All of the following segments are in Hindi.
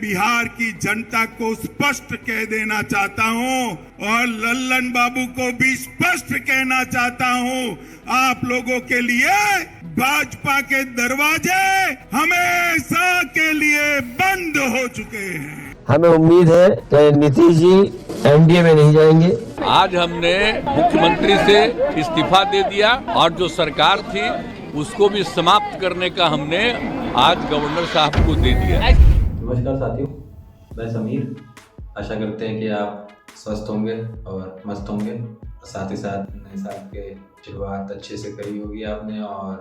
बिहार की जनता को स्पष्ट कह देना चाहता हूं और लल्लन बाबू को भी स्पष्ट कहना चाहता हूं, आप लोगों के लिए भाजपा के दरवाजे हमेशा के लिए बंद हो चुके हैं। हमें उम्मीद है कि नीतीश जी एनडीए में नहीं जाएंगे। आज हमने मुख्यमंत्री से इस्तीफा दे दिया और जो सरकार थी उसको भी समाप्त करने का हमने आज गवर्नर साहब को दे दिया। नमस्कार साथियों, मैं समीर। आशा करते हैं कि आप स्वस्थ होंगे और मस्त होंगे। साथ ही साथ नए साल के शुरुआत अच्छे से करी होगी आपने और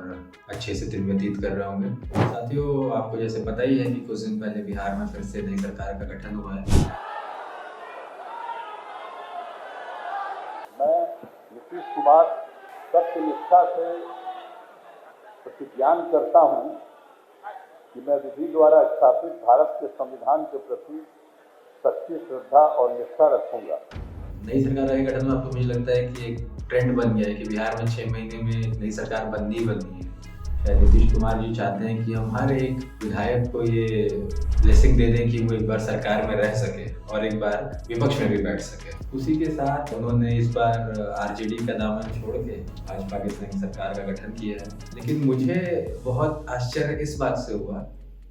अच्छे से दिन व्यतीत कर रहे होंगे। साथियों, आपको जैसे पता ही है कि कुछ दिन पहले बिहार में फिर से नई सरकार का गठन हुआ है। मैं नीतीश कुमार सत्यनिष्ठा से प्रतिज्ञान करता हूं कि मैं विधि द्वारा स्थापित भारत के संविधान के प्रति सच्ची श्रद्धा और निष्ठा रखूंगा। नई सरकार का गठन में आपको मुझे लगता है कि एक ट्रेंड बन गया है कि बिहार में 6 महीने में नई सरकार बननी है। शायद नीतीश कुमार जी चाहते हैं कि हम हर एक विधायक को ये ब्लेसिंग दे दें कि वो एक बार सरकार में रह सके और एक बार विपक्ष में भी बैठ सके। उसी के साथ उन्होंने इस बार आरजेडी का दामन छोड़ के भाजपा के संग सरकार का गठन किया है। लेकिन मुझे बहुत आश्चर्य इस बात से हुआ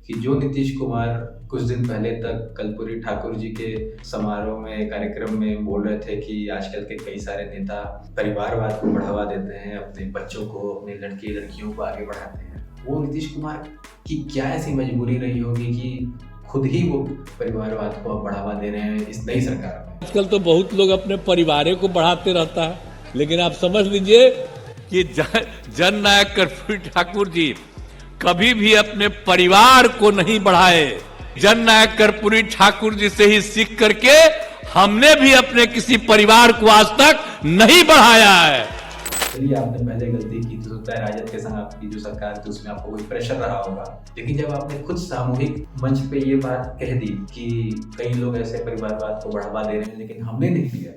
कि जो नीतीश कुमार कुछ दिन पहले तक कर्पूरी ठाकुर जी के समारोह में कार्यक्रम में बोल रहे थे कि आजकल के कई सारे नेता परिवारवाद को बढ़ावा देते हैं, अपने बच्चों को, अपने लड़के लड़कियों को आगे बढ़ाते हैं, वो नीतीश कुमार की क्या ऐसी मजबूरी रही होगी कि खुद ही वो परिवारवाद को बढ़ावा दे रहे हैं इस नई सरकार में। आजकल तो बहुत लोग अपने परिवार को बढ़ाते रहता है, लेकिन आप समझ लीजिए कि जननायक कर्पूरी ठाकुर जी कभी भी अपने परिवार को नहीं बढ़ाए। जननायक कर्पूरी ठाकुर जी से ही सीख करके हमने भी अपने किसी परिवार को आज तक नहीं बढ़ाया है। चलिए, आपने पहले गलती की थी, होता है राजद के संग आपकी जो सरकार थी उसमें आपको कोई प्रेशर रहा होगा। लेकिन जब आपने खुद सामूहिक मंच पे ये बात कह दी कि कई लोग ऐसे परिवारवाद को बढ़ावा दे रहे हैं लेकिन हमने नहीं दिया,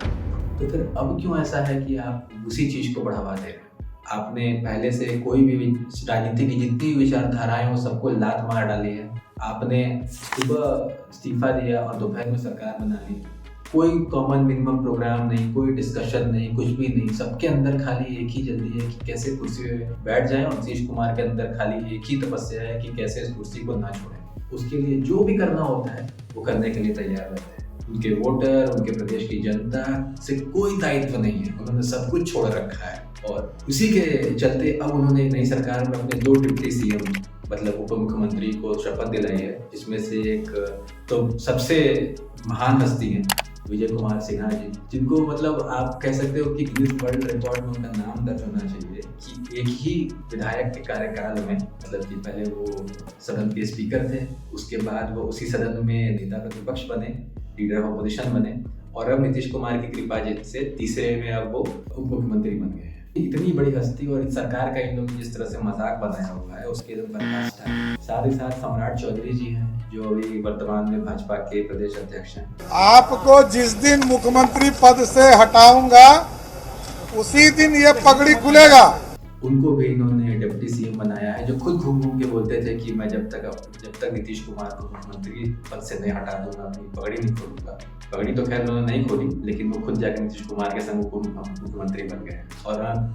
तो फिर अब क्यों ऐसा है कि आप उसी चीज को बढ़ावा दे रहे हैं? आपने पहले से कोई भी राजनीति की जितनी विचारधाराएं वो सबको लात मार डाली है। आपने सुबह इस्तीफा दिया और दोपहर में सरकार बना ली। कोई कॉमन मिनिमम प्रोग्राम नहीं, कोई डिस्कशन नहीं, कुछ भी नहीं। सबके अंदर खाली एक ही जल्दी है कि कैसे कुर्सी पे बैठ जाएं और नीतीश कुमार के अंदर खाली एक ही तपस्या है कि कैसे इस कुर्सी को ना छोड़ें। उसके लिए जो भी करना होता है वो करने के लिए तैयार रहते हैं। उनके वोटर, उनके प्रदेश की जनता से कोई दायित्व नहीं है, उन्होंने सब कुछ छोड़ रखा है। और उसी के चलते अब उन्होंने नई सरकार में अपने 2 डिप्टी सीएम मतलब उप मुख्यमंत्री को शपथ दिलाई है, जिसमें से एक तो सबसे महान हस्ती है विजय कुमार सिन्हा जी, जिनको मतलब आप कह सकते हो कि गिनीज वर्ल्ड रिकॉर्ड में उनका नाम दर्ज होना चाहिए कि एक ही विधायक के कार्यकाल में, मतलब कि पहले वो सदन के स्पीकर थे, उसके बाद वो उसी सदन में नेता प्रतिपक्ष बने, लीडर ऑफ अपोजिशन बने और अब नीतीश कुमार की कृपा से तीसरे में अब वो उप मुख्यमंत्री बन गए हैं। इतनी बड़ी हस्ती और इस सरकार का इन लोगों ने जिस तरह से मजाक बनाया हुआ है उसके लिए बर्दाश्त है। साथ ही साथ सम्राट चौधरी जी हैं जो अभी वर्तमान में भाजपा के प्रदेश अध्यक्ष हैं। आपको जिस दिन मुख्यमंत्री पद से हटाऊंगा उसी दिन ये पगड़ी खुलेगा। उनको भी इन्होंने डिप्टी सीएम बनाया है, जो खुद घूम घूम के बोलते थे कि मैं जब तक नीतीश कुमार को मुख्यमंत्री पद से नहीं हटा दूंगा अपनी पगड़ी नहीं खोलूंगा। पगड़ी तो खैर उन्होंने नहीं खोली, लेकिन वो खुद जाकर नीतीश कुमार के संग मुख्यमंत्री बन गए। और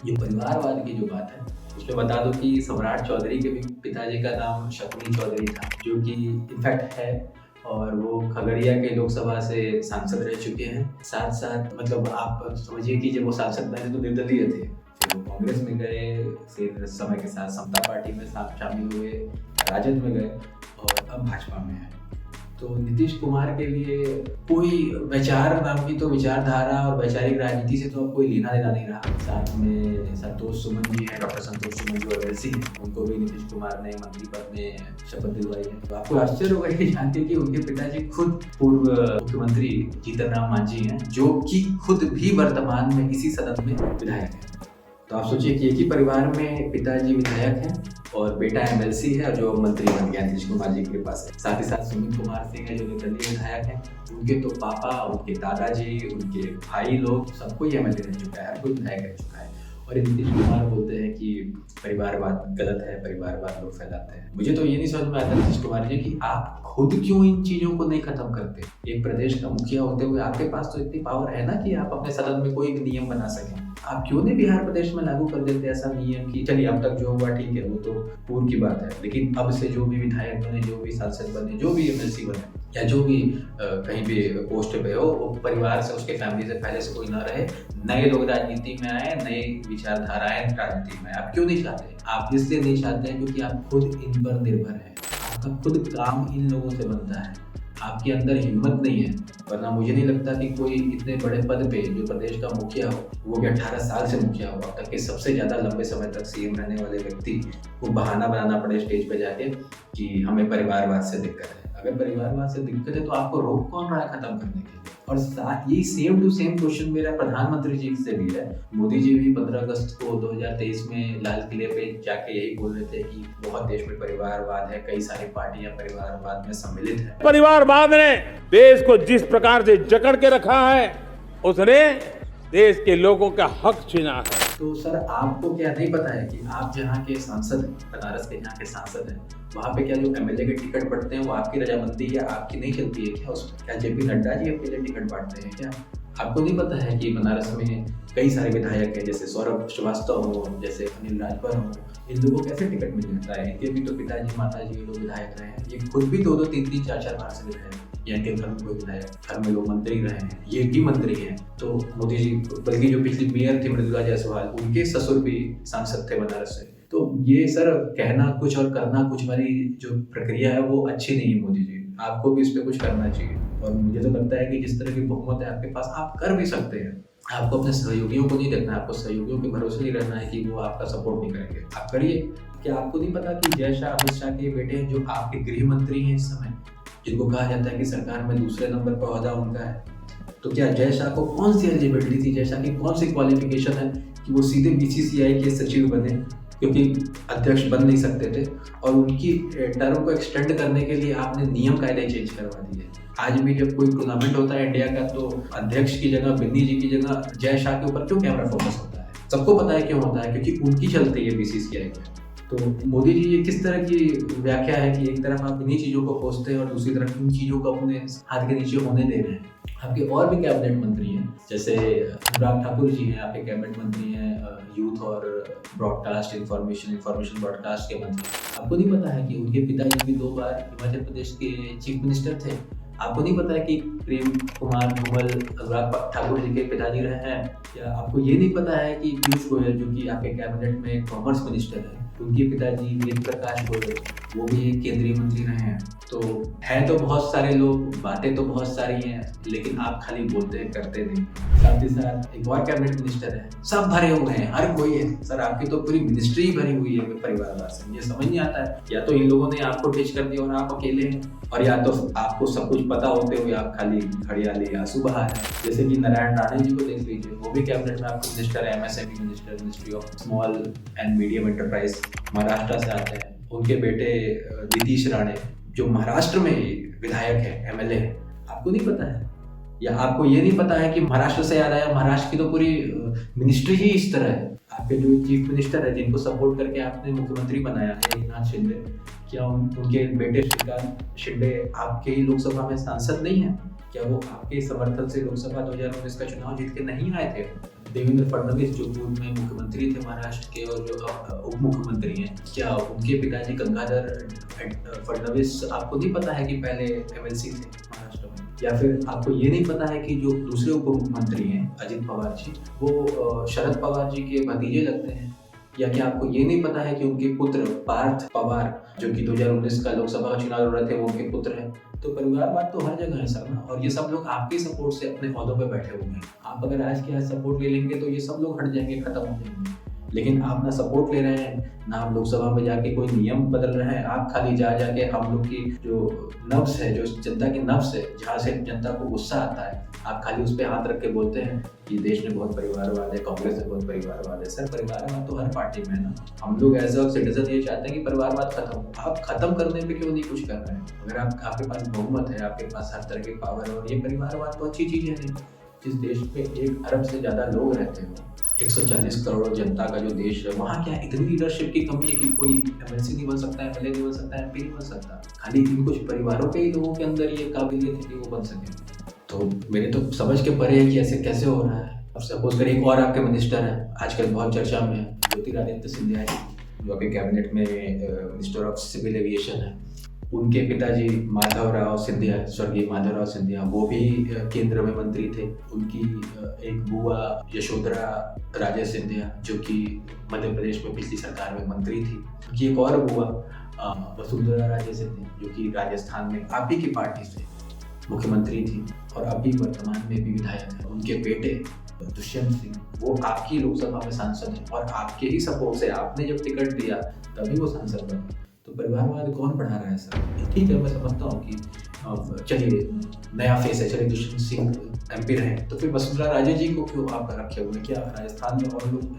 ये परिवारवाद की जो बात है उसमें बता दो कि सम्राट चौधरी के भी पिताजी का नाम शकुनी चौधरी था, जो कि इनफैक्ट है, और वो खगड़िया के लोकसभा से सांसद रह चुके हैं। साथ साथ मतलब आप समझिए कि जब वो सांसद बने तो निर्दलीय थे, वो कांग्रेस में गए, फिर समय के साथ समता पार्टी में शामिल हुए, राजद में गए और अब भाजपा में है। तो नीतीश कुमार के लिए कोई वैचार नाम की तो विचारधारा और वैचारिक राजनीति से तो अब कोई लेना देना नहीं रहा। साथ में संतोष सुमन जी हैं, डॉक्टर संतोष सुमन जो एमएलसी हैं, उनको भी नीतीश कुमार ने मंत्री पद में शपथ दिलवाई है। तो आपको आश्चर्य होगा ये जान के कि उनके पिताजी खुद पूर्व मुख्यमंत्री जीतन राम मांझी हैं, जो कि खुद भी वर्तमान में इसी सदन में विधायक है। तो आप सोचिए कि एक ही परिवार में पिताजी विधायक हैं और बेटा एमएलसी है जो मंत्री बन गया नीतीश कुमार जी के पास है। साथ ही साथ सुमित कुमार सिंह है जो निर्दलीय विधायक हैं, उनके तो पापा, उनके दादाजी, उनके भाई लोग सबको ही एमएलए रह चुका है, हर कोई विधायक रह चुका है। और ये नीतीश कुमार बोलते हैं कि परिवारवाद गलत है, परिवारवाद लोग फैलाते हैं। मुझे तो ये नहीं समझ में आता नीतीश कुमार जी कि आप खुद क्यों इन चीजों को नहीं खत्म करते। एक प्रदेश का मुखिया होते हुए आपके पास तो इतनी पावर है ना कि आप अपने सदन में कोई भी नियम बना सकें। आप क्यों नहीं बिहार प्रदेश में लागू कर देते ऐसा नियम कि चलिए अब तक जो हुआ ठीक है, वो तो पूर्व की बात है, लेकिन अब से जो भी विधायक बने, जो भी सांसद बने, जो भी एमएलसी बने या जो भी कहीं भी पोस्ट पे हो, वो परिवार से, उसके फैमिली से पहले से कोई ना रहे। नए लोग राजनीति में आए, नई विचारधाराएं राजनीति में। आप क्यों नहीं चाहते? आप इसलिए नहीं चाहते हैं क्योंकि आप खुद इन पर निर्भर हैं। आपका खुद काम इन लोगों से बनता है, आपके अंदर हिम्मत नहीं है। वरना मुझे नहीं लगता कि कोई इतने बड़े पद पे जो प्रदेश का मुखिया हो, वो भी 18 साल से मुखिया हो, अब तक के सबसे ज्यादा लंबे समय तक सीएम रहने वाले व्यक्ति को बहाना बनाना पड़े स्टेज पे जाके कि हमें परिवारवाद से दिक्कत है। अगर परिवारवाद से दिक्कत है तो आपको रोक कौन रहा है खत्म करने के लिए? और ये सेम टू सेम क्वेश्चन मेरा प्रधानमंत्री जी से भी है। मोदी जी भी 15 अगस्त को 2023 में लाल किले पे जाके यही बोल रहे थे कि बहुत देश में परिवारवाद है, कई सारी पार्टियां परिवारवाद में सम्मिलित है। परिवारवाद ने देश को जिस प्रकार से जकड़ के रखा है, उसने देश के लोगों का हक छीना है। तो सर, आपको क्या नहीं पता है कि आप जहाँ के सांसद हैं, बनारस के यहाँ के सांसद हैं, वहाँ पे क्या जो एमएलए के टिकट बढ़ते हैं वो आपकी रजामंदी या आपकी नहीं चलती है क्या? उसमें क्या जेपी नड्डा जी आपके लिए टिकट बांटते हैं क्या? आपको नहीं पता है कि बनारस में कई सारे विधायक हैं, जैसे सौरभ श्रीवास्तव हो, जैसे अनिल राजभर हो, इन लोगों को कैसे टिकट मिल जाता है? इनके भी तो पिताजी माताजी लोग विधायक रहे हैं, ये खुद भी 2-2, 3-3, 4-4 बार से विधायक, यहाँ के घर में कोई विधायक, घर में लोग मंत्री रहे हैं, ये भी मंत्री हैं। तो मोदी जी, बल्कि जो पिछली मेयर थी मृदुला जायसवाल, उनके ससुर भी सांसद थे बनारस से। तो ये सर कहना कुछ और करना कुछ वाली जो प्रक्रिया है वो अच्छी नहीं है मोदी जी। आपको भी इस पे कुछ करना चाहिए। और मुझे तो लगता है कि जिस तरह की बहुमत है आपके पास, आप कर भी सकते हैं। आपको अपने सहयोगियों को नहीं देखना है, आपको सहयोगियों के भरोसे नहीं रहना है कि वो आपका सपोर्ट नहीं करेंगे। आप करिए। क्या आपको नहीं पता कि जय शाह, अमित शाह के बेटे हैं जो आपके गृह मंत्री हैं इस समय, जिनको कहा जाता है कि सरकार में दूसरे नंबर पर ओहदा उनका है? तो क्या जय शाह को कौन सी एलिजिबिलिटी थी, जय शाह की कौन सी क्वालिफिकेशन है कि वो सीधे बीसीसीआई के सचिव बने, क्योंकि अध्यक्ष बन नहीं सकते थे? और उनकी टर्म को एक्सटेंड करने के लिए आपने नियम कायदे चेंज करवा दिए। आज भी जब कोई टूर्नामेंट होता है इंडिया का, तो अध्यक्ष की जगह, बिन्नी जी की जगह जय शाह के ऊपर क्यों कैमरा फोकस होता है? सबको पता है क्यों होता है, क्योंकि उनकी चलती है बीसीसीआई में। तो मोदी जी, ये किस तरह की व्याख्या है कि एक तरफ आप इन्हीं चीजों को कोसते हैं और दूसरी तरफ इन चीजों को अपने हाथ के नीचे होने दे रहे हैं? आपके और भी कैबिनेट मंत्री हैं, जैसे अनुराग ठाकुर जी हैं, आपके कैबिनेट मंत्री हैं यूथ और ब्रॉडकास्ट, इंफॉर्मेशन ब्रॉडकास्ट के मंत्री। आपको नहीं पता है कि उनके पिताजी भी 2 बार हिमाचल प्रदेश के चीफ मिनिस्टर थे? आपको नहीं पता है कि प्रेम कुमार धूमल अनुराग ठाकुर जी के पिताजी रहे हैं? या आपको ये नहीं पता है कि पीयूष गोयल, जो कि आपके कैबिनेट में कॉमर्स मिनिस्टर है, उनके पिताजी वेद प्रकाश गोयल, वो भी एक केंद्रीय मंत्री रहे हैं? तो है तो बहुत सारे लोग, बातें तो बहुत सारी हैं, लेकिन आप खाली बोलते हैं, करते नहीं। साथ ही साथ एक और कैबिनेट मिनिस्टर है, सब भरे हुए हैं, हर कोई है। सर, आपकी तो पूरी मिनिस्ट्री ही भरी हुई है परिवारवाद से। ये समझ नहीं आता है, या तो इन लोगों ने आपको टिच कर दिया और आप अकेले हैं, और या तो आपको सब कुछ पता होते हुए आप खाली घड़ियाली आंसू बहा है। जैसे कि नारायण राणे जी को देख लीजिए, वो भी कैबिनेट में आपको मिनिस्टर है, MSME minister, ministry of small and medium enterprise, Maharashtra से आते हैं। उनके बेटे नीतीश राणे, जो महाराष्ट्र में विधायक है, एमएलए है। आपको नहीं पता है? या आपको ये नहीं पता है कि महाराष्ट्र से याद आया, महाराष्ट्र की तो पूरी मिनिस्ट्री ही इस तरह है। आपके जो चीफ मिनिस्टर है, जिनको सपोर्ट करके आपने मुख्यमंत्री बनाया है, एकनाथ शिंदे, क्या उनके बेटे श्रीकांत शिंदे आपके ही लोकसभा में सांसद नहीं है? क्या वो आपके समर्थन से लोकसभा 2019 का चुनाव जीत के नहीं आए थे? देवेंद्र फडणवीस, जो पूर्व में मुख्यमंत्री थे महाराष्ट्र के और जो उप मुख्यमंत्री हैं, क्या उनके पिताजी गंगाधर फडणवीस आपको नहीं पता है कि पहले एमएलसी थे महाराष्ट्र में? या फिर आपको ये नहीं पता है कि जो दूसरे उप मुख्यमंत्री हैं अजित पवार जी, वो शरद पवार जी के भतीजे लगते हैं? या क्या आपको ये नहीं पता है कि उनके पुत्र पार्थ पवार, जो कि 2019 का लोकसभा चुनाव लड़ रहे थे, वो उनके पुत्र हैं? तो परिवारवाद तो हर जगह है सर ना, और ये सब लोग आपके सपोर्ट से अपने ओहदों पे बैठे हुए हैं। आप अगर आज के आज सपोर्ट ले लेंगे तो ये सब लोग हट जाएंगे, खत्म हो जाएंगे। लेकिन आप ना सपोर्ट ले रहे हैं, ना आप लोकसभा में जाके कोई नियम बदल रहे हैं। आप खाली जाके हम लोग की जो नफ्स है, जो जनता की नफ्स है, जहाँ से जनता को गुस्सा आता है, आप खाली उस पर हाथ रख के बोलते हैं कि देश में बहुत परिवारवाद है, कांग्रेस में बहुत परिवारवाद है। सर, परिवारवाद तो हर पार्टी में है ना। हम लोग एज अ सिटीजन ये चाहते हैं कि परिवारवाद खत्म हो। आप खत्म करने पे क्यों नहीं कुछ कर रहे हैं? अगर आपके पास बहुमत है, आपके पास हर तरह की पावर है, और ये परिवारवाद तो अच्छी चीज़ है नहीं। जिस देश में 1 अरब से ज़्यादा लोग रहते हो, 140 करोड़ जनता का जो देश है, वहाँ क्या इतनी लीडरशिप की कमी है कि कोई एमएलसी नहीं बन सकता, एमएलए नहीं बन सकता, एमपी नहीं बन सकता? खाली इन कुछ परिवारों के ही लोगों के अंदर ये काबिलियत है कि वो बन सके? तो मेरे तो समझ के परे है कि ऐसे कैसे हो रहा है। अब सपोज करें एक और आपके मिनिस्टर है, आजकल बहुत चर्चा में है, ज्योतिरादित्य सिंधिया जी, जो अभी कैबिनेट में मिनिस्टर ऑफ सिविल एविएशन है। उनके पिताजी माधवराव सिंधिया, स्वर्गीय माधवराव सिंधिया, वो भी केंद्र में मंत्री थे। उनकी एक बुआ यशोधरा राजे सिंधिया, जो कि मध्य प्रदेश में पिछली सरकार में मंत्री थी। उनकी एक और बुआ वसुंधरा राजे सिंधिया, जो कि राजस्थान में आप ही की पार्टी से मुख्यमंत्री थी और अभी वर्तमान में भी विधायक है। उनके बेटे दुष्यंत सिंह, वो आपकी लोकसभा में सांसद है और आपके ही सपोर्ट से आपने जब टिकट दिया तभी वो सांसद बने। तो परिवारवाद कौन बढ़ा रहा है सर? ठीक है, मैं समझता हूँ कि चलिए नया फेस है, चलिए दुष्यंत सिंह एमपी रहे, तो फिर वसुंधरा राजे जी को क्यों आप रखे हुए? क्या राजस्थान में और लोग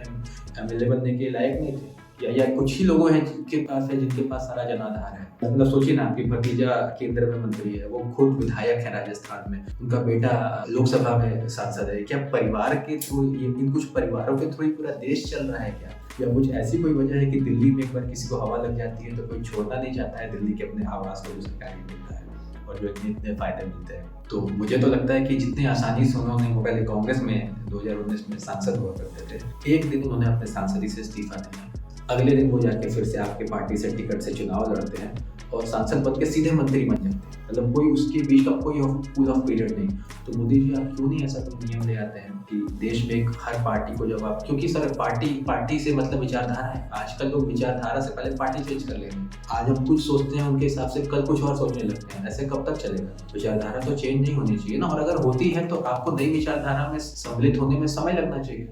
एमएलए बनने के लायक नहीं थे? या कुछ ही लोगों हैं जिनके पास सारा जनाधार है? मतलब सोचिए ना, आपकी भतीजा केंद्र में मंत्री है, वो खुद विधायक है राजस्थान में, उनका बेटा लोकसभा में सांसद है। क्या परिवार के थ्रू, इन कुछ परिवारों के थ्रू ही पूरा देश चल रहा है क्या? या कुछ ऐसी कोई वजह है कि दिल्ली में एक बार किसी को हवा लग जाती है तो कोई छोड़ना नहीं चाहता है दिल्ली के अपने आवास को जो सरकारी मिलता है और जो इतने फायदे मिलते हैं? तो मुझे तो लगता है कि जितनी आसानी से उन्होंने, वो पहले कांग्रेस में 2019 में सांसद हुआ करते थे, एक दिन उन्होंने अपने सांसदी से इस्तीफा दिया, अगले दिन वो जाके फिर से आपके पार्टी से टिकट से चुनाव लड़ते हैं और सांसद पद के सीधे मंत्री बन जाते हैं। मतलब कोई उसके बीच का कोई कूल ऑफ पीरियड नहीं। तो मोदी जी, आप क्यों नहीं ऐसा कोई नियम ले आते हैं कि देश में एक हर पार्टी को जब आप, क्योंकि सर पार्टी से मतलब विचारधारा है। आजकल लोग विचारधारा से पहले पार्टी चेंज कर लेंगे। आज हम कुछ सोचते हैं उनके हिसाब से, कल कुछ और सोचने लगते हैं। ऐसे कब तक चलेगा? विचारधारा तो चेंज नहीं होनी चाहिए ना। और अगर होती है तो आपको नई विचारधारा में सम्मिलित होने में समय लगना चाहिए,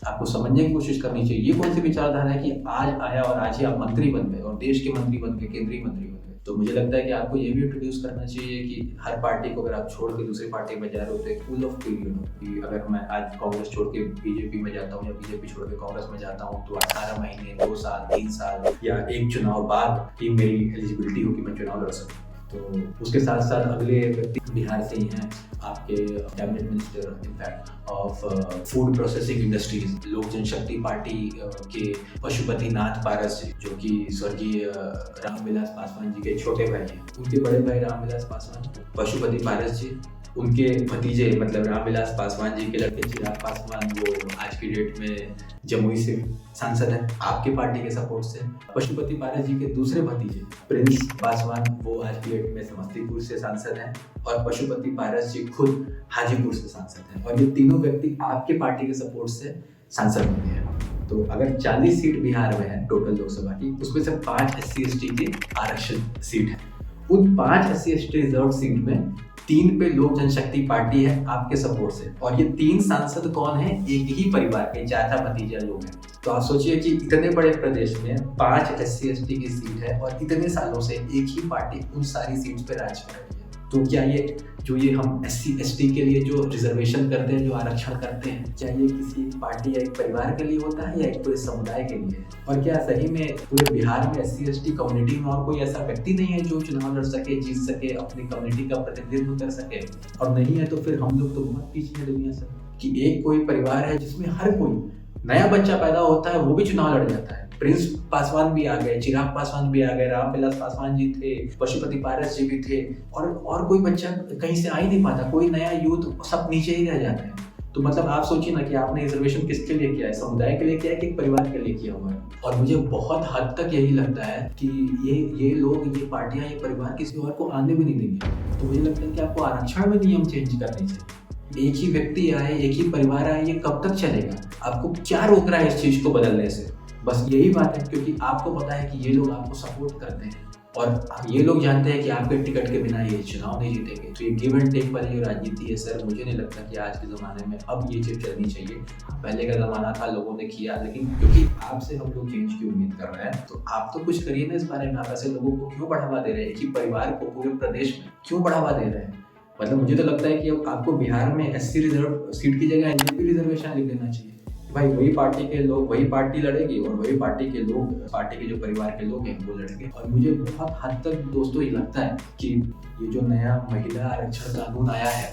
आपको समझने की कोशिश करनी चाहिए। ये कौन सी विचारधारा है कि आज आया और आज ही आप मंत्री बन गए और देश के मंत्री बन गए, केंद्रीय मंत्री बन गए? तो मुझे लगता है कि आपको ये भी इंट्रोड्यूस करना चाहिए कि हर पार्टी को अगर आप छोड़ के दूसरी पार्टी में जा रहे हो तो एक कूल ऑफ पीरियड हो कि अगर मैं आज कांग्रेस छोड़ के बीजेपी में जाता हूँ या बीजेपी छोड़ के कांग्रेस में जाता हूँ तो 18 महीने, 2 साल, 3 साल या एक चुनाव बाद ही मेरी एलिजिबिलिटी हो कि मैं चुनाव लड़ सकूँ। तो उसके साथ साथ अगले व्यक्ति बिहार से ही हैं, आपके cabinet minister in fact of food processing industries, लोक जनशक्ति पार्टी के पशुपति नाथ पारस जी, जो कि स्वर्गीय रामविलास पासवान जी के छोटे भाई हैं। उनके बड़े भाई रामविलास पासवान, पशुपति पारस जी, उनके भतीजे मतलब रामविलास पासवान जी के लड़के चिराग पासवान, वो आज की डेट में जमुई से सांसद है आपके पार्टी के सपोर्ट से। पशुपति पारस जी के दूसरे भतीजे प्रिंस पासवान, वो आज की डेट में समस्तीपुर से सांसद हैं और पशुपति पारस जी खुद हाजीपुर से सांसद हैं। और ये तीनों व्यक्ति आपके पार्टी के सपोर्ट से सांसद बने हैं। तो अगर 40 सीट बिहार में है टोटल लोकसभा की, उसमें से 5 SC/ST की आरक्षित सीट है। उन 5 SC/ST रिजर्व सीट में 3 पे लोक जनशक्ति पार्टी है आपके सपोर्ट से, और ये 3 सांसद कौन है? एक ही परिवार के चाचा भतीजा लोग हैं। तो आप सोचिए कि इतने बड़े प्रदेश में 5 SC/ST की सीट है और इतने सालों से एक ही पार्टी उन सारी सीट्स पे राज कर रही है। तो क्या ये हम SC/ST के लिए जो रिजर्वेशन करते हैं, जो आरक्षण करते हैं, क्या ये किसी पार्टी या एक परिवार के लिए होता है या एक पूरे समुदाय के लिए? और क्या सही में पूरे बिहार में SC/ST कम्युनिटी में और कोई ऐसा व्यक्ति नहीं है जो चुनाव लड़ सके, जीत सके, अपनी कम्युनिटी का प्रतिनिधित्व कर सके? और नहीं है तो फिर हम लोग तो बहुत पीछे हैं दुनिया से कि एक कोई परिवार है जिसमें हर कोई नया बच्चा पैदा होता है, वो भी चुनाव लड़ जाता है। प्रिंस पासवान भी आ गए, चिराग पासवान भी आ गए, रामविलास पासवान जी थे, पशुपति पारस जी भी थे, और कोई बच्चा कहीं से आ ही नहीं पाता, कोई नया यूथ, सब नीचे ही रह जाते हैं। तो मतलब आप सोचिए ना कि आपने रिजर्वेशन किसके लिए किया है? समुदाय के लिए किया है कि एक परिवार के लिए किया हुआ है? और मुझे बहुत हद तक यही लगता है कि ये लोग, ये पार्टियां, ये परिवार किसी और को आने भी नहीं देंगे। तो मुझे लगता है कि आपको आरक्षण में नियम चेंज करने चाहिए। एक ही व्यक्ति आए, एक ही परिवार आए, ये कब तक चलेगा? आपको क्या रोक रहा है इस चीज को बदलने से? बस यही बात है, क्योंकि आपको पता है कि ये लोग आपको सपोर्ट करते हैं और ये लोग जानते हैं कि आपके टिकट के बिना ये चुनाव नहीं जीतेंगे। तो ये गिव एंड टेक वाली जो राजनीति है सर, मुझे नहीं लगता कि आज के ज़माने में अब ये चीज़ चलनी चाहिए। पहले का ज़माना था, लोगों ने किया, लेकिन क्योंकि आपसे हम लोग चेंज की उम्मीद कर रहे हैं, तो आप तो कुछ करिए ना इस बारे में। आप ऐसे लोगों को क्यों बढ़ावा दे रहे हैं? एक ही परिवार को पूरे प्रदेश में क्यों बढ़ावा दे रहे हैं? मतलब मुझे तो लगता है कि अब आपको बिहार में SC रिजर्व सीट की जगह NJP रिजर्वेशन लिख देना चाहिए। भाई वही पार्टी के लोग, वही पार्टी लड़ेगी और वही पार्टी के लोग, पार्टी के जो परिवार के लोग हैं वो लड़ेंगे। और मुझे बहुत हद तक दोस्तों ये लगता है कि ये जो नया महिला आरक्षण कानून आया है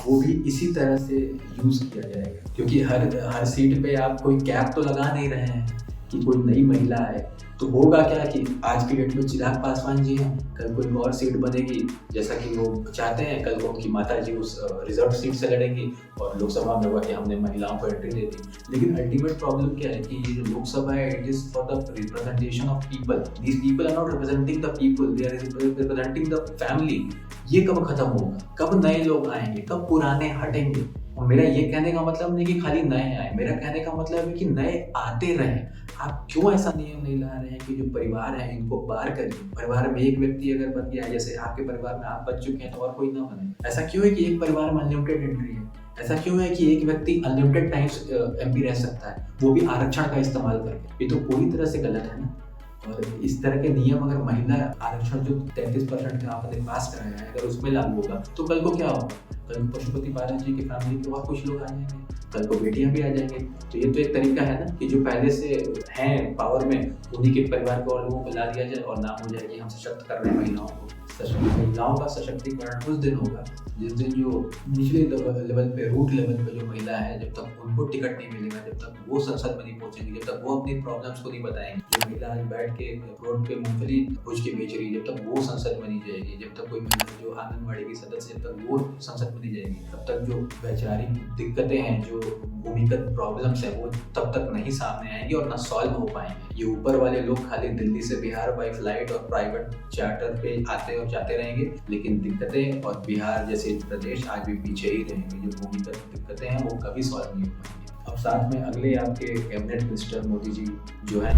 वो भी इसी तरह से यूज किया जाएगा, क्योंकि हर सीट पे आप कोई कैप तो लगा नहीं रहे हैं कि कोई नई महिला है। तो होगा क्या कि आज की डेट में चिराग पासवान जी हैं, कल कोई और सीट बनेगी जैसा कि वो चाहते हैं, कल को उनकी माता जी उस रिजर्व सीट से लड़ेंगी और लोकसभा में हुआ कि हमने महिलाओं को एंट्री दे दी। लेकिन अल्टीमेट प्रॉब्लम क्या है कि ये जो लोकसभा है, it is for the representation of people. These people are not representing the people, they are representing the family. ये कब खत्म होगा? कब नए लोग आएंगे? कब पुराने हटेंगे? और मेरा ये कहने का मतलब नहीं कि खाली नए आए, मेरा कहने का मतलब है कि नए आते रहें। आप क्यों ऐसा नियम नहीं ला रहे हैं कि जो परिवार है इनको बार करिए? परिवार में एक व्यक्ति अगर बन गया, जैसे आपके परिवार में आप बन चुके हैं, तो और कोई ना बने। ऐसा क्यों है कि एक परिवार में अनलिमिटेड एंट्री है? ऐसा क्यों है कि एक व्यक्ति अनलिमिटेड टाइम्स एमपी रह सकता है, वो भी आरक्षण का इस्तेमाल करके? ये तो पूरी तरह से गलत है ना। और इस तरह के नियम अगर महिला आरक्षण जो 33% का आपने पास कराया है, अगर उसमें लागू होगा तो कल को क्या होगा? कल को पशुपति बादल जी की फैमिली के और कुछ लोग आ जाएंगे, कल को बेटियां भी आ जाएंगी। तो ये तो एक तरीका है ना कि जो पहले से हैं पावर में, उन्हीं के परिवार को और लोगों को ला दिया जाए और नाम हो जाए कि हम सशक्त कर रहे हैं महिलाओं को। महिलाओं का सशक्तिकरण उस दिन होगा जिस दिन जो निचले लेवल पे, रूट लेवल पे जो महिला है, जब तक उनको टिकट नहीं मिलेगा, जब तक वो संसद में नहीं पहुंचेंगी, जब तक वो अपनी प्रॉब्लम्स को नहीं बताएंगी, जो महिला आज बैठ के रोड पे मूंगफली भूज के बेच रही है, जब तक वो संसद में नहीं जाएगी, जब तक कोई महिला जो आंगनबाड़ी की सदस्य, जब तक वो संसद में नहीं जाएगी, तब तक जो वैचारिक दिक्कतें हैं, जो भूमिगत प्रॉब्लम्स है, वो तब तक नहीं सामने आएंगी और ना सॉल्व हो पाएंगे। ये ऊपर वाले लोग खाली दिल्ली से बिहार बाई फ्लाइट और प्राइवेट चार्टर पे आते और जाते रहेंगे, लेकिन दिक्कतें और बिहार जैसे प्रदेश आज भी पीछे ही रहेंगे। जो भूमिगत दिक्कतें हैं वो कभी सॉल्व नहीं हो पाएंगी। अब साथ में अगले आपके कैबिनेट मिनिस्टर मोदी जी जो है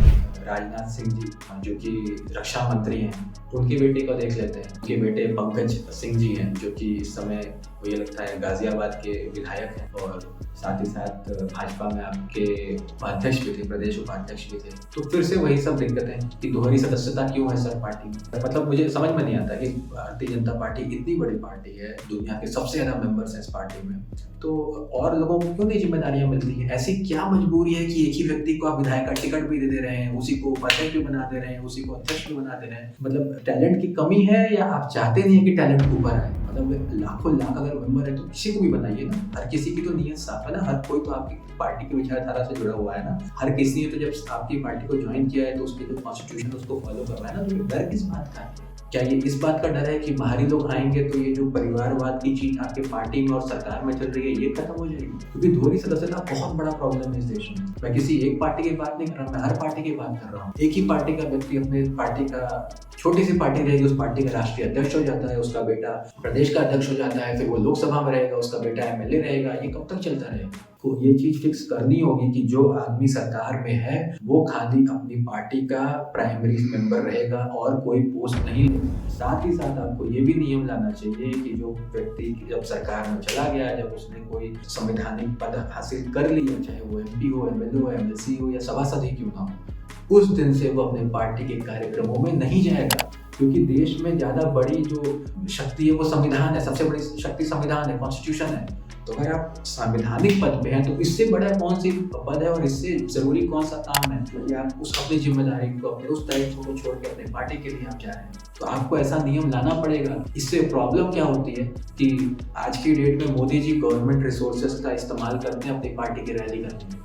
राजनाथ सिंह जी, जो कि रक्षा मंत्री हैं, उनके बेटे को देख लेते हैं। उनके बेटे पंकज सिंह जी हैं, जो कि इस समय मुझे लगता है गाजियाबाद के विधायक हैं और साथ ही साथ भाजपा में आपके उपाध्यक्ष भी थे, प्रदेश उपाध्यक्ष भी थे। तो फिर से वही सब दिक्कतें कि दोहरी सदस्यता क्यों है सर पार्टी में? मतलब मुझे समझ में नहीं आता कि भारतीय जनता पार्टी इतनी बड़ी पार्टी है, दुनिया के सबसे ज्यादा मेंबर्स हैं इस पार्टी में, तो और लोगों को क्यों नहीं जिम्मेदारियां मिलती हैं? ऐसी क्या मजबूरी है कि एक ही व्यक्ति को आप विधायक का टिकट भी दे रहे हैं, उसी को उपाध्यक्ष भी बना दे रहे हैं, उसी को अध्यक्ष भी बना दे रहे हैं? मतलब टैलेंट की कमी है या आप चाहते नहीं है कि टैलेंट ऊपर आए? मतलब लाखों लाख अगर मेंबर है तो किसी को भी बनाइए ना। हर किसी की तो नीयत साफ है ना, हर कोई तो आपकी पार्टी की विचारधारा से जुड़ा हुआ है ना। हर किसी ने तो जब आपकी पार्टी को ज्वाइन किया है तो उसकी जो कॉन्स्टिट्यूशन उसको फॉलो कर रहा है ना। तो डर किस बात का है? क्या ये इस बात का डर है कि बाहरी लोग आएंगे तो ये जो परिवारवाद की चीज आपके पार्टी में और सरकार में चल रही है ये खत्म हो जाएगी? क्योंकि दोहरी सदस्यता बहुत बड़ा प्रॉब्लम है इस देश में। मैं किसी एक पार्टी की बात नहीं कर रहा, मैं हर पार्टी की बात कर रहा हूँ। एक ही पार्टी का व्यक्ति अपने पार्टी का, छोटी सी पार्टी रहेगी, उस पार्टी का राष्ट्रीय अध्यक्ष हो जाता है, उसका बेटा प्रदेश का अध्यक्ष हो जाता है, फिर वो लोकसभा में रहेगा, उसका बेटा एमएलए रहेगा। ये कब तक चलता रहेगा? तो ये चीज फिक्स करनी होगी कि जो आदमी सरकार में है वो खाली अपनी पार्टी का प्राइमरी मेंबर रहेगा और कोई पोस्ट नहीं लेगा। साथ ही साथ आपको ये भी नियम लाना चाहिए कि जो व्यक्ति जब सरकार में चला गया, जब उसने कोई संवैधानिक पद हासिल कर लिया, चाहे वो एमपी हो, एमएलए हो, एमएलसी हो या सभासद ही क्यों ना हो, उस दिन से वो अपने पार्टी के कार्यक्रमों में नहीं जाएगा। क्योंकि देश में ज्यादा बड़ी जो शक्ति है वो संविधान है, सबसे बड़ी शक्ति संविधान है, कॉन्स्टिट्यूशन है। तो अगर आप संवैधानिक पद पे हैं तो इससे बड़ा कौन सी पद है और इससे जरूरी कौन सा काम है कि आप उस अपनी जिम्मेदारी को, अपने उस दायित्व को छोड़ के अपने पार्टी के लिए आप जा रहे हैं? तो आपको ऐसा नियम लाना पड़ेगा। इससे प्रॉब्लम क्या होती है कि आज की डेट में मोदी जी गवर्नमेंट रिसोर्सेज का इस्तेमाल करते हैं अपनी पार्टी की रैली करने में।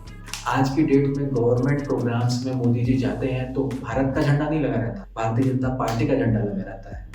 आज की डेट में गवर्नमेंट प्रोग्राम्स में मोदी जी जाते हैं तो भारत का झंडा नहीं लगा रहता, भारतीय जनता पार्टी का झंडा लगा रहता है।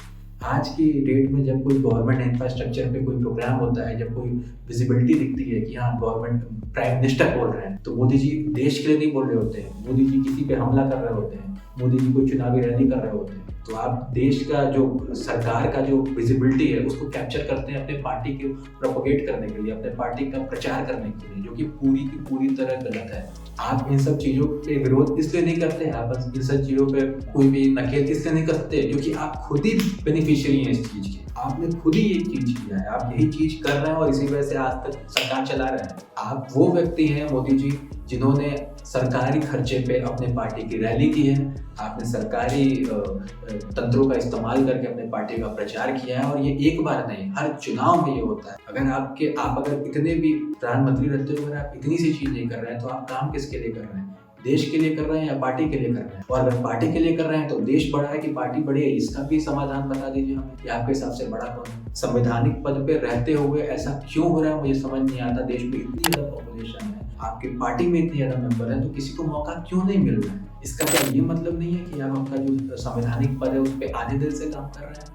आज की डेट में जब कोई गवर्नमेंट इंफ्रास्ट्रक्चर पे कोई प्रोग्राम होता है, जब कोई विजिबिलिटी दिखती है कि हाँ गवर्नमेंट प्राइम मिनिस्टर बोल रहे हैं, तो मोदी जी देश के लिए नहीं बोल रहे होते हैं, मोदी जी किसी पे हमला कर रहे होते हैं, मोदी जी कोई चुनावी रैली कर रहे होते हैं। तो आप देश का जो सरकार का जो विजिबिलिटी है उसको कैप्चर करते हैं अपने पार्टी को प्रोपोगेट करने के लिए, अपने पार्टी का प्रचार करने के लिए, जो कि पूरी की पूरी तरह गलत है। आप इन सब चीजों पे विरोध इसलिए नहीं करते, आप इन सब चीजों पे कोई भी नकेल इसलिए नहीं करते क्योंकि आप खुद ही बेनिफिशियरी हैं इस चीज के। आपने खुद ही ये चीज किया है, आप यही चीज कर रहे हैं और इसी वजह से आज तक सरकार चला रहे हैं। आप वो व्यक्ति हैं मोदी जी जिन्होंने सरकारी खर्चे पे अपने पार्टी की रैली की है, आपने सरकारी तंत्रों का इस्तेमाल करके अपने पार्टी का प्रचार किया है। और ये एक बार नहीं, हर चुनाव में ये होता है। आप अगर इतने भी प्रधानमंत्री रहते हो, अगर आप इतनी सी चीज नहीं कर रहे हैं तो आप काम किसके लिए कर रहे हैं? देश के लिए कर रहे हैं या पार्टी के लिए कर रहे हैं? और अगर पार्टी के लिए कर रहे हैं तो देश बड़ा है कि पार्टी बड़ी है, इसका भी समाधान बता दीजिए हमें कि आपके हिसाब से बड़ा कौन है। संवैधानिक पद पे रहते हुए ऐसा क्यों हो रहा है मुझे समझ नहीं आता। देश में इतनी ज्यादा पॉपुलेशन है, आपकी पार्टी में इतनी ज्यादा मेंबर है, तो किसी को मौका क्यों नहीं मिल रहा है? इसका क्या ये मतलब नहीं है कि आप आपका जो संवैधानिक पद है उस पर आधे दिल से काम कर रहे हैं?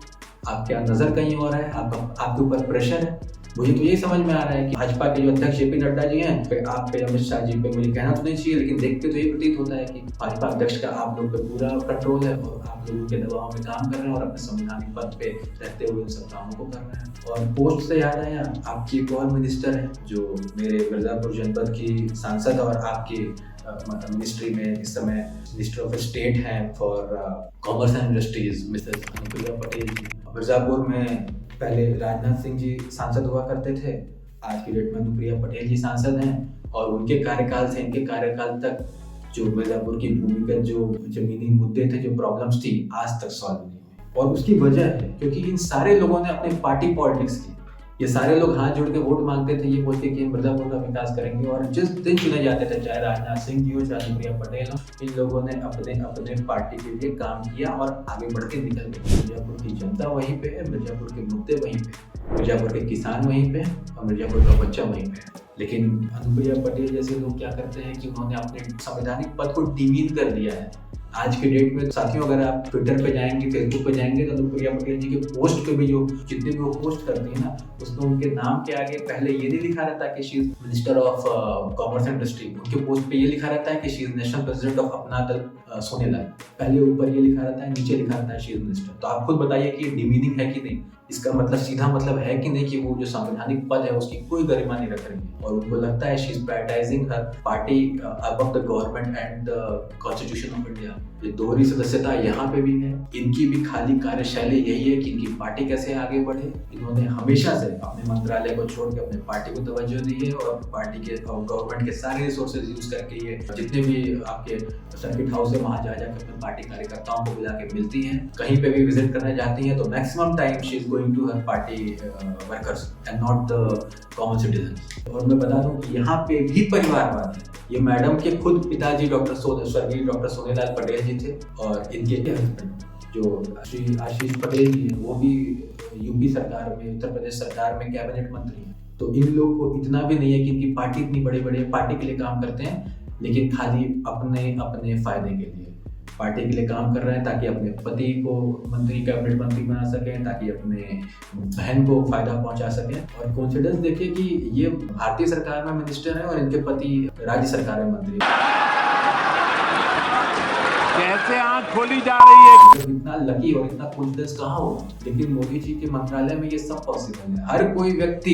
आपके यहाँ नजर कहीं और है, आपके ऊपर प्रेशर है। मुझे तो ये समझ में आ रहा है कि भाजपा के जो अध्यक्ष जेपी नड्डा जी हैं, पे आप पे अमित शाह जी पे मुझे कहना तो नहीं चाहिए, लेकिन देख के तो ये प्रतीत होता है कि भाजपा अध्यक्ष का आप लोग पे पूरा कंट्रोल है और आप लोगों के दबाव में काम कर रहे हैं और अपने संवैधानिक पद पे रहते हुए इन सब कामों को कर रहे हैं। और पोस्ट से याद आया, आपकी एक और मिनिस्टर है जो मेरे मिर्जापुर जनपद की सांसद और आपकी मिनिस्ट्री में इस समय मिनिस्टर ऑफ स्टेट हैं for commerce and industries, Mrs Anupriya Patel ji. Mirzapur में पहले राजनाथ सिंह जी सांसद हुआ करते थे, आज की डेट में अनुप्रिया पटेल जी सांसद हैं और उनके कार्यकाल से इनके कार्यकाल तक जो मिर्जापुर की भूमिगत जो जमीनी मुद्दे थे, जो प्रॉब्लम्स थी, आज तक सॉल्व नहीं हुई। और उसकी वजह है क्योंकि इन सारे लोगों ने अपने पार्टी पॉलिटिक्स की। ये सारे लोग हाथ जोड़ के वोट मांगते थे ये बोलते कि मिर्जापुर का विकास करेंगे, और जिस दिन चुने जाते थे, चाहे राजनाथ सिंह जी हो चाहे अनुप्रिया पटेल हो, इन लोगों ने अपने पार्टी के लिए काम किया और आगे बढ़ के निकल गए। मिर्जापुर की जनता वहीं पे है, मिर्जापुर के मुद्दे वहीं पे, मिर्जापुर के किसान वहीं पे और मिर्जापुर का बच्चा वहीं पे है। लेकिन अनुप्रिया पटेल जैसे लोग क्या करते हैं कि उन्होंने अपने संवैधानिक पद को डिमीन कर दिया है। आज के डेट में साथियों, अगर आप ट्विटर पे जाएंगे, फेसबुक पे जाएंगे, तो अनुप्रिया पटेल जी के पोस्ट पे भी जो जितने भी वो पोस्ट करती है ना, उसमें उनके नाम के आगे पहले ये नहीं लिखा रहता कि she is minister of commerce and industry, उनके पोस्ट पे ये लिखा रहता है कि she is national president of अपना दल सोनेलाल। पहले ऊपर ये लिखा रहता है, नीचे लिखा रहता है शी इज मिनिस्टर। तो आप खुद बताइए कि ये डिमीनिंग है कि नहीं? इसका मतलब सीधा मतलब है कि नहीं कि वो जो संवैधानिक पद है उसकी कोई गरिमा नहीं रख रही है और उनको लगता है she is prioritising her party above the government and the constitution of India. ये दोहरी सदस्यता यहाँ पे भी है। इनकी भी खाली कार्यशैली यही है कि इनकी पार्टी कैसे आगे बढ़े। इन्होंने हमेशा से अपने मंत्रालय को छोड़ के अपने पार्टी को तवज्जो दी है और पार्टी के गवर्नमेंट के सारे रिसोर्सेज यूज करके ये जितने भी आपके सर्किट हाउस है वहां जा जाकर अपने पार्टी कार्यकर्ताओं को बुला के मिलती हैं। कहीं पे भी विजिट करने जाती हैं तो maximum time she is going to her party workers and not the common citizen. और मैं बता दूं कि यहाँ पे भी परिवारवाद है। ये मैडम के खुद पिताजी स्वर्गीय डॉक्टर सोनेलाल पटेल जी थे और इनके हस्बैंड जो श्री आशीष पटेल जी हैं वो भी यूपी सरकार में, उत्तर प्रदेश सरकार में कैबिनेट मंत्री हैं। तो इन लोगों को इतना भी नहीं है कि इनकी पार्टी इतनी बड़ी बड़ी पार्टी के लिए काम करते हैं, लेकिन खाली अपने फायदे के लिए पार्टी के लिए काम कर रहे हैं ताकि अपने पति को मंत्री, कैबिनेट मंत्री बना सकें, ताकि अपने बहन को फायदा पहुंचा सकें। और कॉन्फिडेंस देखिए कि ये भारतीय सरकार में मिनिस्टर है और इनके पति राज्य सरकार में मंत्री। कैसे आंख खोली जा रही है? इतना लकी और इतना कॉन्फिडेंस कहाँ हो? लेकिन मोदी जी के मंत्रालय में ये सब पॉसिबल है। हर कोई व्यक्ति,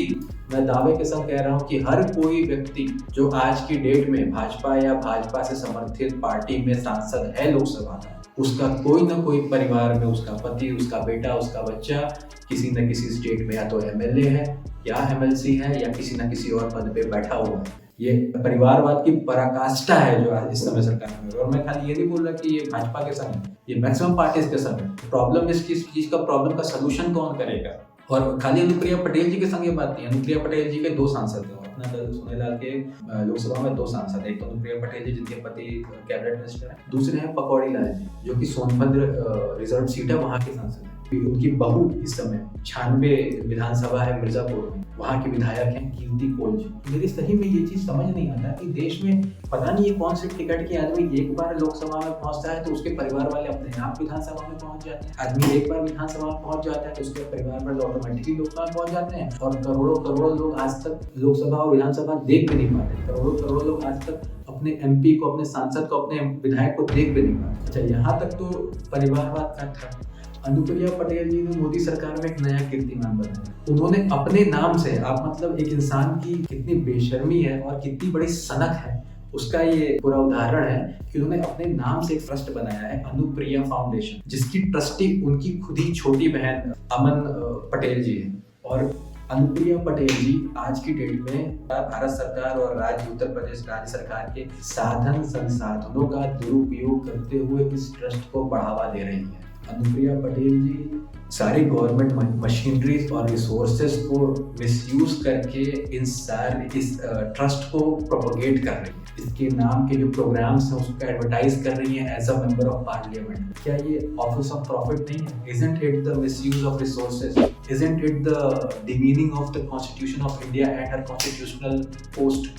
मैं दावे के साथ कह रहा हूँ कि हर कोई व्यक्ति जो आज की डेट में भाजपा या भाजपा से समर्थित पार्टी में सांसद है लोकसभा का, उसका कोई ना कोई परिवार में उसका पति, उसका बेटा, उसका बच्चा किसी न किसी स्टेट में या तो एमएलए है या एमएलसी है या किसी न किसी और पद पे बैठा हुआ है। ये परिवारवाद की पराकाष्ठा है जो आज इस समय सरकार में। और मैं खाली ये नहीं बोल रहा कि ये भाजपा के संग है, ये मैक्सिमम पार्टीज के संग है। प्रॉब्लम इस चीज का प्रॉब्लम का सलूशन कौन करेगा? और खाली अनुप्रिया पटेल जी के संग ये बात नहीं है। अनुप्रिया पटेल जी के दो सांसद हैं, अपना दल सोनेलाल के लोकसभा में दो सांसद, एक तो अनुप्रिया पटेल जी जिनके पति कैबिनेट मिनिस्टर है, दूसरे हैं पकौड़ी लाल जी जो कि सोनभद्र रिजर्व सीट है वहाँ के सांसद है। उनकी बहू इस समय 96 विधानसभा है मिर्जापुर में, वहाँ के विधायक हैं कीर्ति कोल जी। मेरी सही में ये चीज समझ नहीं आता कि देश में पता नहीं ये कौन से टिकट के आदमी एक बार लोकसभा में पहुंचता है तो उसके परिवार वाले अपने आप विधानसभा में पहुंच जाते हैं। आदमी एक बार विधानसभा में पहुंच जाता है तो उसके परिवार वाले ऑटोमेटिकली लोकसभा में पहुंच जाते हैं। और करोड़ों लोग आज तक लोकसभा और विधानसभा देख भी नहीं पाते। करोड़ों लोग आज तक अपने एमपी को, अपने सांसद को, अपने विधायक को देख भी नहीं पाते। अच्छा, यहाँ तक तो परिवारवाद का था। अनुप्रिया पटेल जी ने मोदी सरकार में एक नया कीर्तिमान बनाया। उन्होंने अपने नाम से, आप मतलब एक इंसान की कितनी बेशर्मी है और कितनी बड़ी सनक है उसका ये पूरा उदाहरण है कि उन्होंने अपने नाम से एक ट्रस्ट बनाया है, अनुप्रिया फाउंडेशन, जिसकी ट्रस्टी उनकी खुद ही छोटी बहन अमन पटेल जी है। और अनुप्रिया पटेल जी आज की डेट में भारत सरकार और उत्तर प्रदेश राज्य सरकार के साधन संसाधनों का दुरुपयोग करते हुए इस ट्रस्ट को बढ़ावा दे रही है। अनुप्रिया पटेल जी सारी गवर्नमेंट मशीनरीज और रिसोर्सेज को मिसयूज करके इस ट्रस्ट को प्रोपोगेट कर रही है। इसके नाम के जो प्रोग्राम्स हैं उसको एडवर्टाइज कर रही हैं as a member of parliament. क्या ये ऑफिस ऑफ प्रॉफिट नहीं है? Isn't it the misuse of resources? Isn't it the demeaning of the constitution of India at her constitutional post?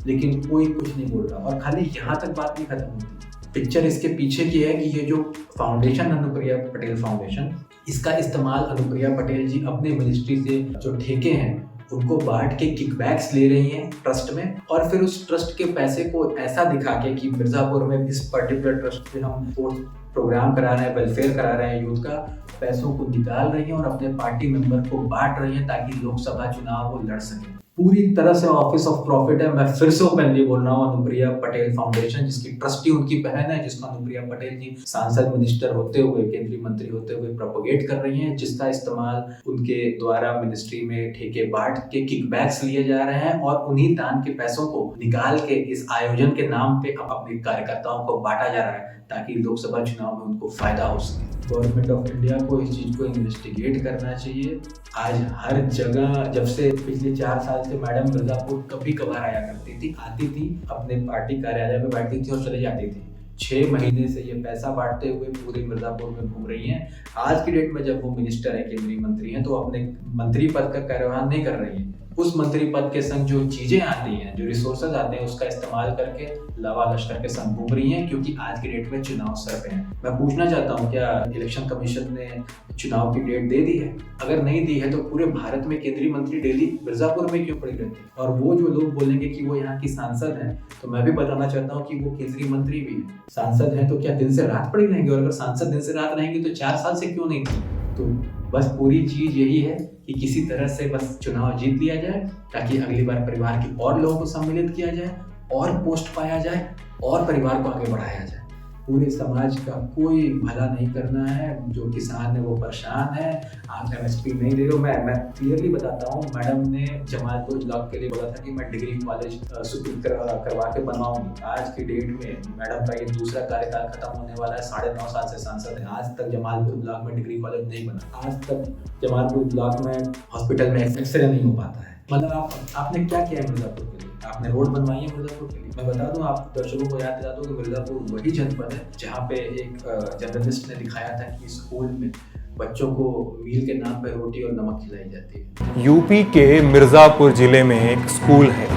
लेकिन कोई कुछ नहीं बोल रहा, और खाली यहाँ तक बात नहीं खत्म होती। पिक्चर इसके पीछे की है कि ये जो फाउंडेशन अनुप्रिया पटेल फाउंडेशन, इसका इस्तेमाल अनुप्रिया पटेल जी अपने मिनिस्ट्री से जो ठेके हैं उनको बांट के किकबैक्स ले रही हैं ट्रस्ट में, और फिर उस ट्रस्ट के पैसे को ऐसा दिखा के कि मिर्जापुर में इस पर्टिकुलर ट्रस्ट पे हम प्रोग्राम करा रहे हैं, वेलफेयर करा रहे हैं यूथ का, पैसों को निकाल रही हैं और अपने पार्टी मेंबर को बांट रही हैं ताकि लोकसभा चुनाव वो लड़ सकें। पूरी तरह से ऑफिस ऑफ प्रॉफिट है। मैं फिर से ओपनली बोल रहा हूँ, अनुप्रिया पटेल फाउंडेशन जिसकी ट्रस्टी उनकी बहन है, जिसको अनुप्रिया पटेल जी सांसद मिनिस्टर होते हुए, केंद्रीय मंत्री होते हुए प्रोपोगेट कर रही हैं, जिसका इस्तेमाल उनके द्वारा मिनिस्ट्री में ठेके बांट के किकबैक्स लिए जा रहे हैं और उन्हीं दान के पैसों को निकाल के इस आयोजन के नाम पे अपने कार्यकर्ताओं को बांटा जा रहा है ताकि लोकसभा चुनाव में उनको फायदा हो सके। गवर्नमेंट ऑफ इंडिया को इस चीज को इन्वेस्टिगेट करना चाहिए। आज हर जगह, जब से पिछले 4 साल से मैडम मिर्जापुर कभी कभार आया करती थी, आती थी, अपने पार्टी कार्यालय में बैठती थी और चली जाती थी। 6 महीने से ये पैसा बांटते हुए पूरे मिर्जापुर में घूम रही हैं। आज की डेट में जब वो मिनिस्टर है, केंद्रीय मंत्री हैं, तो अपने मंत्री पद का कार्यवाह नहीं कर रही है। उस मंत्री पद के संग जो चीजें आती हैं, जो रिसोर्सेज आते हैं, उसका इस्तेमाल करके लावा लश्कर के संग घूम रही हैं, क्योंकि आज की डेट में चुनाव सर पे हैं। मैं पूछना चाहता हूं, क्या इलेक्शन कमीशन ने चुनाव की डेट दे दी है? अगर नहीं दी है तो पूरे भारत में केंद्रीय मंत्री डेली मिर्जापुर में क्यों पड़ी रहती है? और वो जो लोग बोलेंगे कि वो यहाँ की सांसद हैं, तो मैं भी बताना चाहता हूँ कि वो केंद्रीय मंत्री भी हैं। सांसद हैं तो क्या दिन से रात पड़ी रहेंगे? और अगर सांसद दिन से रात रहेंगे तो 4 साल से क्यों नहीं थी? तो बस पूरी चीज यही है कि किसी तरह से बस चुनाव जीत लिया जाए ताकि अगली बार परिवार के और लोगों को सम्मिलित किया जाए और पोस्ट पाया जाए और परिवार को आगे बढ़ाया जाए। पूरे समाज का कोई भला नहीं करना है। जो किसान है वो परेशान है, आप MSP नहीं दे रहे हो। मैं क्लियरली बताता हूँ, मैडम ने जमालपुर ब्लॉक के लिए बोला था कि मैं डिग्री कॉलेज स्वीकृत करवा के बनवाऊंगी। आज की डेट में मैडम का ये दूसरा कार्यकाल खत्म होने वाला है। 9.5 साल से सांसद है, आज तक जमालपुर ब्लॉक में डिग्री कॉलेज नहीं बना। आज तक जमालपुर ब्लॉक में हॉस्पिटल में एक्सरे नहीं हो पाता है। मतलब आपने क्या किया है मिर्जापुर के लिए? आपने रोड बनवाई है मिर्जापुर के लिए? मैं बता दूं, आप दर्शकों को याद दिला दूं कि मिर्जापुर वही जनपद है जहां पे एक जर्नलिस्ट ने दिखाया था कि स्कूल में बच्चों को मील के नाम पे रोटी और नमक खिलाई जाती है। यूपी के मिर्जापुर जिले में एक स्कूल है।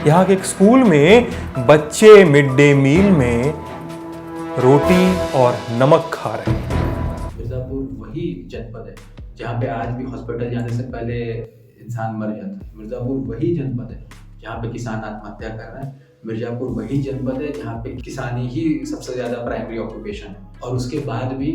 यहाँ के एक स्कूल में बच्चे मिड डे मील में रोटी और नमक खा रहे हैं। मिर्जापुर वही जनपद है जहाँ पे आज भी हॉस्पिटल जाने से पहले इंसान मर जाता है। मिर्जापुर वही जनपद है जहाँ पे किसान आत्महत्या कर रहे हैं। मिर्जापुर वही जनपद है जहाँ पे किसानी ही सबसे ज्यादा प्राइमरी ऑक्यूपेशन है, और उसके बाद भी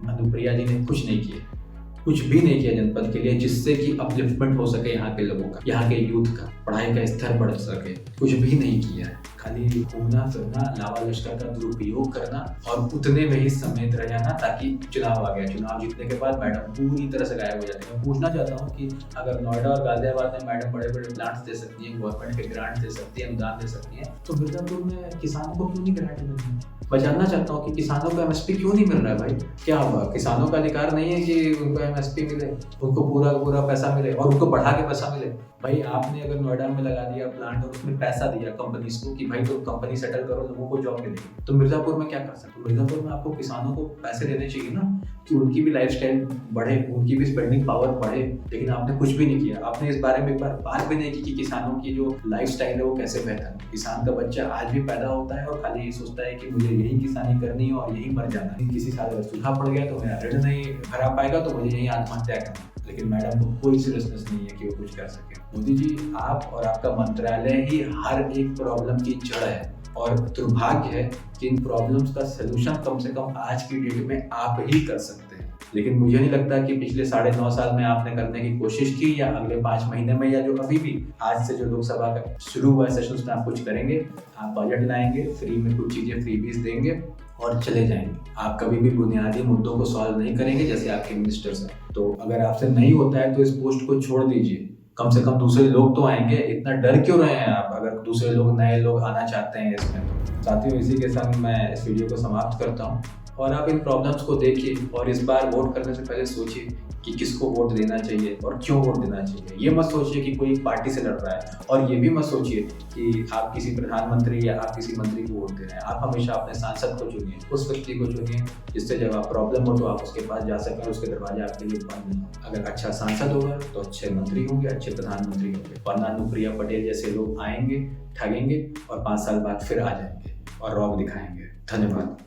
अनुप्रिया जी ने कुछ नहीं किया, कुछ भी नहीं किया जनपद के लिए, जिससे कि अपलिफ्टमेंट हो सके यहाँ के लोगों का, यहाँ के यूथ का, पढ़ाई का स्तर बढ़ सके। कुछ भी नहीं किया है, खाली घूमना फिरना, लावा लश्कर का दुरुपयोग करना और उतने में ही समेत रह जाना ताकि चुनाव आ गया। चुनाव जीतने के बाद मैडम पूरी तरह से गायब हो जाती है। मैं पूछना चाहता हूँ कि अगर नोएडा और गाजियाबाद में मैडम बड़े बड़े प्लांट्स दे सकती हैं, गवर्नमेंट के ग्रांट दे सकती है, अनुदान दे सकती हैं, तो मिर्जापुर में किसानों को क्यों नहीं ग्रांट मिल रही? मैं जानना चाहता हूँ कि किसानों को MSP क्यों नहीं मिल रहा है भाई? क्या हुआ? किसानों का अधिकार नहीं है कि उनको MSP मिले, उनको पूरा पैसा मिले और उनको बढ़ा के पैसा मिले? भाई आपने अगर नोएडा में लगा दिया प्लांट और उसमें पैसा दिया कंपनीज को कि भाई तो कंपनी सेटल करो, लोगों को जॉब मिलेगी, तो मिर्जापुर में क्या कर सकते हो? मिर्जापुर में आपको किसानों को पैसे देने चाहिए ना कि उनकी भी लाइफस्टाइल बढ़े, उनकी भी स्पेंडिंग पावर बढ़े। लेकिन आपने कुछ भी नहीं किया। आपने इस बारे में एक बार बात भी नहीं की कि किसानों की जो लाइफस्टाइल है वो कैसे बेहतर है। किसान का बच्चा आज भी पैदा होता है और खाली यही सोचता है कि मुझे यही किसानी करनी है और यही मर जाना है। किसी साल अगर सूखा पड़ गया तो मेरा ऋण नहीं भरा पाएगा तो मुझे यही आत्महत्या करना। लेकिन मैडम को कोई सीरियसनेस नहीं है कि वो कुछ कर सके। मोदी जी, आप और आपका मंत्रालय ही हर एक प्रॉब्लम की जड़ है, और दुर्भाग्य है कि इन प्रॉब्लम्स का सलूशन कम से कम आज की डेट में आप ही कर सकते हैं। लेकिन मुझे नहीं लगता कि पिछले 9.5 साल में आपने करने की कोशिश की, या अगले 5 महीने में, या जो अभी भी आज से जो लोकसभा का शुरू हुआ सेशन में आप कुछ करेंगे। आप बजट लाएंगे, फ्री में कुछ चीजें फ्रीबीज देंगे और चले जाएंगे। आप कभी भी बुनियादी मुद्दों को सॉल्व नहीं करेंगे जैसे आपके मिनिस्टर्स हैं। तो अगर आपसे नहीं होता है तो इस पोस्ट को छोड़ दीजिए, कम से कम दूसरे लोग तो आएंगे। इतना डर क्यों रहे हैं आप? अगर दूसरे लोग, नए लोग आना चाहते हैं इसमें तो। साथियों, इसी के संग मैं इस वीडियो को समाप्त करता हूँ, और आप इन प्रॉब्लम्स को देखिए और इस बार वोट करने से पहले सोचिए कि किसको वोट देना चाहिए और क्यों वोट देना चाहिए। ये मत सोचिए कि कोई पार्टी से लड़ रहा है, और ये भी मत सोचिए कि आप किसी प्रधानमंत्री या आप किसी मंत्री को वोट दे रहे हैं। आप हमेशा अपने सांसद को चुनिए, उस व्यक्ति को चुनिए जिससे जब आप प्रॉब्लम हो तो आप उसके पास जा सकें, उसके दरवाजे आपके लिए बंद नहीं। अगर अच्छा सांसद होगा तो अच्छे मंत्री होंगे, अच्छे प्रधानमंत्री होंगे, वरना अनुप्रिया पटेल जैसे लोग आएंगे, ठगेंगे और 5 साल बाद फिर आ जाएंगे और रौब दिखाएंगे। धन्यवाद।